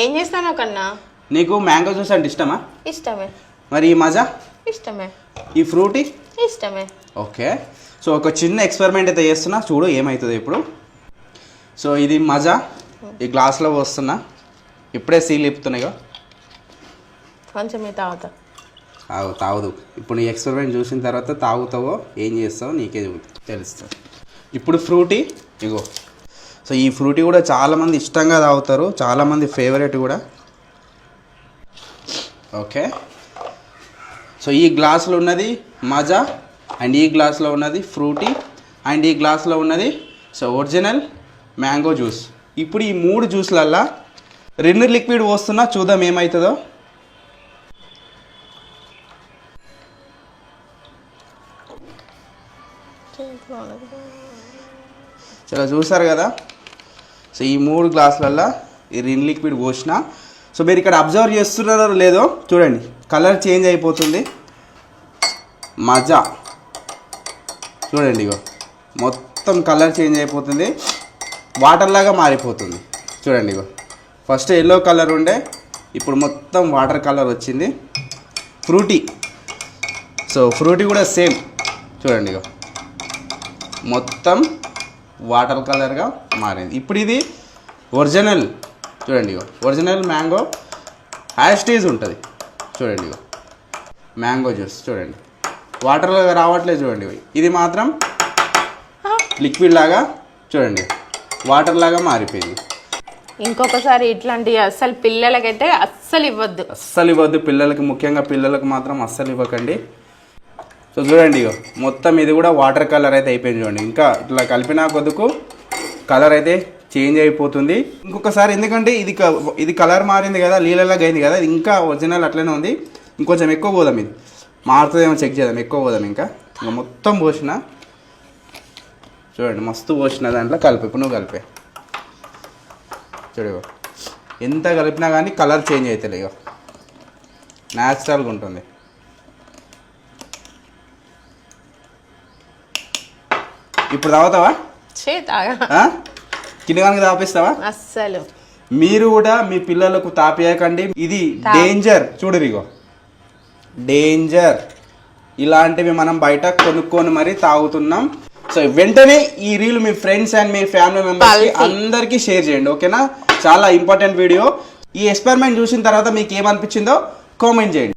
ఏం చేస్తానో కన్నా? నీకు మ్యాంగో జ్యూస్ అంటే ఇష్టమా? ఇష్టమే. మరి ఈ మజా? ఇష్టమే. ఈ ఫ్రూటీ? ఇష్టమే. ఓకే, సో ఒక చిన్న ఎక్స్పెరిమెంట్ అయితే చేస్తున్నా, చూడు ఏమవుతుంది ఇప్పుడు. సో ఇది మజా ఈ గ్లాస్లో పోస్తున్నా, ఇప్పుడే సీల్ ఇప్పుతున్నాయిగా. కొంచెం తాగుతా. తాగదు. ఇప్పుడు నీ ఎక్స్పెరిమెంట్ చూసిన తర్వాత తాగుతావో ఏం చేస్తావో నీకే తెలుస్తుంది. ఇప్పుడు ఫ్రూటీ ఇగో. సో ఈ ఫ్రూటీ కూడా చాలామంది ఇష్టంగా తాగుతారు, చాలామంది ఫేవరెట్ కూడా. ఓకే, సో ఈ గ్లాసులో ఉన్నది మజా, అండ్ ఈ గ్లాస్లో ఉన్నది ఫ్రూటీ, అండ్ ఈ గ్లాస్లో ఉన్నది సో ఒరిజినల్ మ్యాంగో జ్యూస్. ఇప్పుడు ఈ 3 జ్యూస్లల్లా 2 లిక్విడ్ పోస్తున్నా, చూద్దాం ఏమవుతుందో. చాలా చూసారు కదా. సో ఈ 3 గ్లాసులల్లో ఈ 2 లిక్విడ్ పోసిన. సో మీరు ఇక్కడ అబ్జర్వ్ చేస్తున్నారో లేదో చూడండి, కలర్ చేంజ్ అయిపోతుంది. మజా చూడండి, ఇగో మొత్తం కలర్ చేంజ్ అయిపోతుంది, వాటర్ లాగా మారిపోతుంది. చూడండి, ఇగో ఫస్ట్ ఎల్లో కలర్ ఉండే, ఇప్పుడు మొత్తం వాటర్ కలర్ వచ్చింది. ఫ్రూటీ, సో ఫ్రూటీ కూడా సేమ్ చూడండి, ఇగో మొత్తం వాటర్ కలర్గా మారింది. ఇప్పుడు ఇది ఒరిజినల్ చూడండి, ఇగో ఒరిజినల్ మ్యాంగో హ్యాస్టేజ్ ఉంటుంది. చూడండి, ఇగో మ్యాంగో జ్యూస్ చూడండి, వాటర్లాగా రావట్లేదు చూడండి. ఇది మాత్రం లిక్విడ్ లాగా చూడండి, వాటర్ లాగా మారిపోయింది. ఇంకొకసారి ఇట్లాంటివి అస్సలు పిల్లలకైతే అస్సలు ఇవ్వద్దు. పిల్లలకి, ముఖ్యంగా పిల్లలకు మాత్రం అస్సలు ఇవ్వకండి. సో చూడండి, ఇగో మొత్తం ఇది కూడా వాటర్ కలర్ అయితే అయిపోయింది చూడండి. ఇంకా ఇట్లా కలిపినా కొద్దుకు కలర్ అయితే చేంజ్ అయిపోతుంది. ఇంకొకసారి ఎందుకంటే ఇది కలర్ మారింది కదా, నీళ్ళలాగా అయింది కదా, ఇది ఇంకా ఒరిజినల్ అట్లనే ఉంది. ఇంకొంచెం ఎక్కువ పోదాం, ఇది మారుతుందేమో చెక్ చేద్దాం. ఎక్కువ పోదాం, ఇంకా మొత్తం పోసిన చూడండి, మస్తు పోసిన దాంట్లో కలిపి. ఇప్పుడు నువ్వు కలిపే చూడు, ఎంత కలిపినా కానీ కలర్ చేంజ్ అవుతుంది, ఇక న్యాచురల్గా ఉంటుంది. ఇప్పుడు తాగుతావా? కిందగానికి తాపిస్తావా? అస్సలు. మీరు కూడా మీ పిల్లలకు తాపియకండి, ఇది డేంజర్. చూడరిగో డేంజర్. ఇలాంటివి మనం బయట కొనుక్కొని మరీ తాగుతున్నాం. సో వెంటనే ఈ reel me friends and me family members అందరికీ షేర్ చేయండి, ఓకేనా? చాలా ఇంపార్టెంట్ వీడియో. ఈ ఎక్స్పెరిమెంట్ చూసిన తర్వాత మీకు ఏమనిపించిందో కామెంట్ చేయండి.